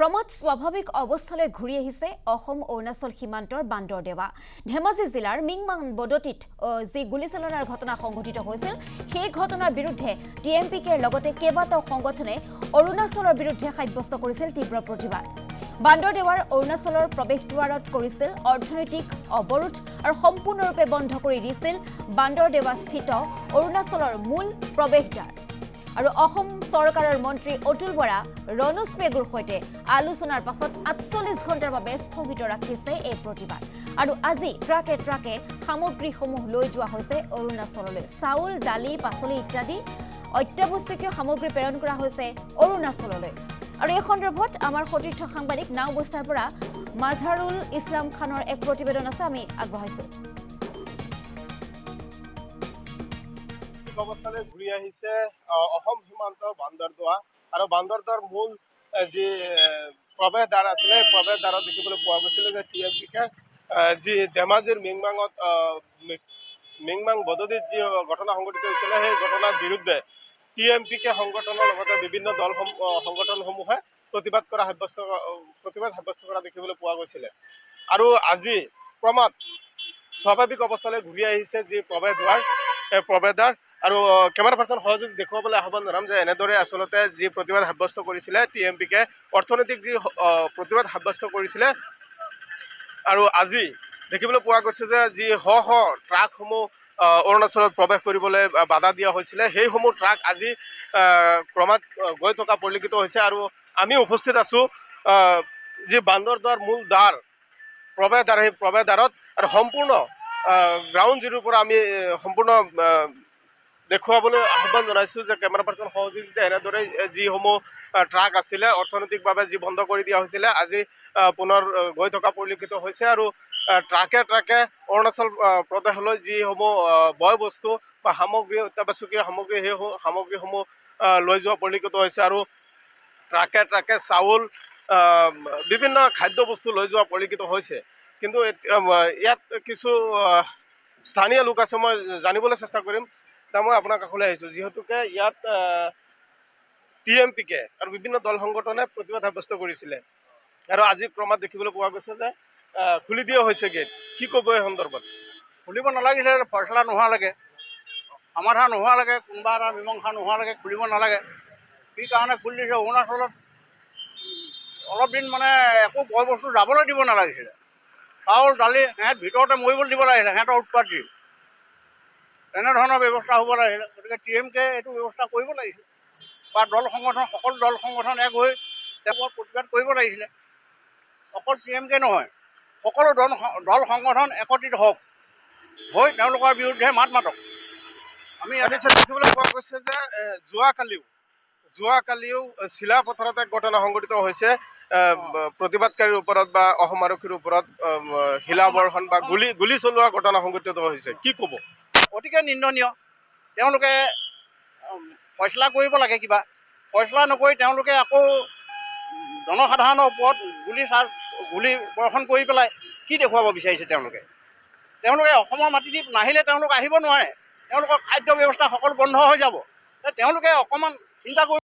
ক্ৰমত স্বাভাৱিক অৱস্থালৈ ঘূৰি আহিছে অসম অৰুণাচল সীমান্তৰ বান্দৰদেৱা ধেমাজি জিলাৰ মিংমাং বদতিত যি গুলীচালনাৰ ঘটনা সংঘটিত হৈছিল সেই ঘটনাৰ বিৰুদ্ধে টিএমপিকেৰ লগতে কেইবাটাও সংগঠনে অৰুণাচলৰ বিৰুদ্ধে সাব্যস্ত কৰিছিল তীব্ৰ প্ৰতিবাদ বান্দৰদেৱাৰ অৰুণাচলৰ প্ৰৱেশদ্বাৰত কৰিছিল অৰ্থনৈতিক অৱৰোধ আৰু সম্পূৰ্ণৰূপে বন্ধ কৰি দিছিল বান্দৰদেৱাস্থিত অৰুণাচলৰ মূল প্ৰৱেশদ্বাৰ আৰু অসম চৰকাৰৰ মন্ত্ৰী অতুল বৰা ৰণোজ পেগুৰ সৈতে আলোচনাৰ পাছত ৪৮ ঘণ্টাৰ বাবে স্থগিত ৰাখিছে এই প্ৰতিবাদ আৰু আজি ট্ৰাকে ট্ৰাকে সামগ্ৰীসমূহ লৈ যোৱা হৈছে অৰুণাচললৈ চাউল দালি পাচলি ইত্যাদি অত্যাৱশ্যকীয় সামগ্ৰী প্ৰেৰণ কৰা হৈছে অৰুণাচললৈ আৰু এই সন্দৰ্ভত আমাৰ সতীৰ্থ সাংবাদিক নাও বস্তাৰ পৰা মাজহাৰুল ইছলাম খানৰ এক প্ৰতিবেদন আছে আমি আগবঢ়াইছো অৱস্থালৈ ঘূৰি আহিছে অসম সীমান্ত বান্দৰদোৱা আৰু বান্দৰদোৱাৰ মূল যি প্ৰৱেশদ্বাৰ আছিলে প্ৰৱেশদ্বাৰত দেখিবলৈ পোৱা গৈছিলে যে টিএমপিকে যি ধেমাজিৰ মিংমাং বদতিত যি ঘটনা সংঘটিত হৈছিলে সেই ঘটনাৰ বিৰুদ্ধে টিএমপিকে সংগঠনৰ লগতে বিভিন্ন দল সংগঠনসমূহে প্ৰতিবাদ সাব্যস্ত কৰা দেখিবলৈ পোৱা গৈছিলে আৰু আজি ক্ৰমত স্বাভাৱিক অৱস্থালৈ ঘূৰি আহিছে যি প্ৰৱেশদ্বাৰ আৰু কেমেৰা পাৰ্চন সহযোগ দেখুৱাবলৈ আহ্বান জনাম যে এনেদৰে আচলতে যি প্ৰতিবাদ সাব্যস্ত কৰিছিলে টিএমপিকে অৰ্থনৈতিক যি প্ৰতিবাদ সাব্যস্ত কৰিছিলে আৰু আজি দেখিবলৈ পোৱা গৈছে যে যি ট্ৰাকসমূহ অৰুণাচলত প্ৰৱেশ কৰিবলৈ বাধা দিয়া হৈছিলে সেইসমূহ ট্ৰাক আজি ক্ৰমাৎ গৈ থকা পৰিলক্ষিত হৈছে আৰু আমি উপস্থিত আছোঁ যি বান্দৰদোৱাৰ মূল দ্বাৰ প্ৰৱেশদ্বাৰ সেই প্ৰৱেশদ্বাৰত আৰু সম্পূৰ্ণ গ্ৰাউণ্ড জিৰোৰ পৰা আমি সম্পূৰ্ণ দেখুৱাবলৈ আহ্বান জনাইছোঁ যে কেমেৰা পাৰ্চন সহযোগিতা এনেদৰে যিসমূহ ট্ৰাক আছিলে অৰ্থনৈতিকভাৱে যি বন্ধ কৰি দিয়া হৈছিলে আজি পুনৰ গৈ থকা পৰিলক্ষিত হৈছে আৰু ট্ৰাকে ট্ৰাকে অৰুণাচল প্ৰদেশলৈ যিসমূহ বয় বস্তু বা সামগ্ৰী অত্যাৱশ্যকীয় সামগ্ৰী সেই সামগ্ৰীসমূহ লৈ যোৱা পৰিলক্ষিত হৈছে আৰু ট্ৰাকে ট্ৰাকে চাউল বিভিন্ন খাদ্যবস্তু লৈ যোৱা পৰিলক্ষিত হৈছে কিন্তু ইয়াত কিছু স্থানীয় লোক আছে মই জানিবলৈ চেষ্টা কৰিম মই আপোনাৰ কাষলৈ আহিছোঁ যিহেতুকে ইয়াত টিএমপিকে আৰু বিভিন্ন দল সংগঠনে প্ৰতিবাদ সাব্যস্ত কৰিছিলে আৰু আজি ক্ৰমাৎ দেখিবলৈ পোৱা গৈছে যে খুলি দিয়া হৈছে গেট কি ক'ব এই সন্দৰ্ভত খুলিব নালাগিলে ফয়চলা নোহোৱালৈকে সমাধান নোহোৱালৈকে কোনোবা এটা মীমাংসা নোহোৱালৈকে খুলিব নালাগে কি কাৰণে খুলি দিছে অৰুণাচলত অলপ দিন মানে একো বয় বস্তু যাবলৈ দিব নালাগিছিলে চাউল দালি সিহঁত ভিতৰতে মৰিবলৈ দিব লাগিছিলে সিহঁতৰ উৎপাত দি তেনেধৰণৰ ব্যৱস্থা হ'ব লাগিছিলে গতিকে টিএমকে এইটো ব্যৱস্থা কৰিব লাগিছিলে বা সকলো দল সংগঠন এক হৈ তেওঁলোকৰ প্ৰতিবাদ কৰিব লাগিছিলে অকল টিএমকে নহয় সকলো দল সংগঠন একত্ৰিত হওক হৈ তেওঁলোকৰ বিৰুদ্ধে মাত মাতক আমি দেখিবলৈ পোৱা গৈছে যে যোৱাকালিও চিলাপথাৰত এক ঘটনা সংঘটিত হৈছে প্ৰতিবাদকাৰীৰ ওপৰত বা অসম আৰক্ষীৰ ওপৰত শিলাবৰ্ষণ বা গুলী চলোৱা ঘটনা সংঘটিত হৈছে কি ক'ব অতিকে নিন্দনীয় তেওঁলোকে ফয়চলা কৰিব লাগে কিবা ফয়চলা নকৰি তেওঁলোকে আকৌ জনসাধাৰণৰ ওপৰত গুলী বৰ্ষণ কৰি পেলাই কি দেখুৱাব বিচাৰিছে তেওঁলোকে অসমৰ মাটিত নাহিলে তেওঁলোক আহিব নোৱাৰে তেওঁলোকৰ খাদ্য ব্যৱস্থা সকলো বন্ধ হৈ যাব তেওঁলোকে অকণমান চিন্তা কৰিব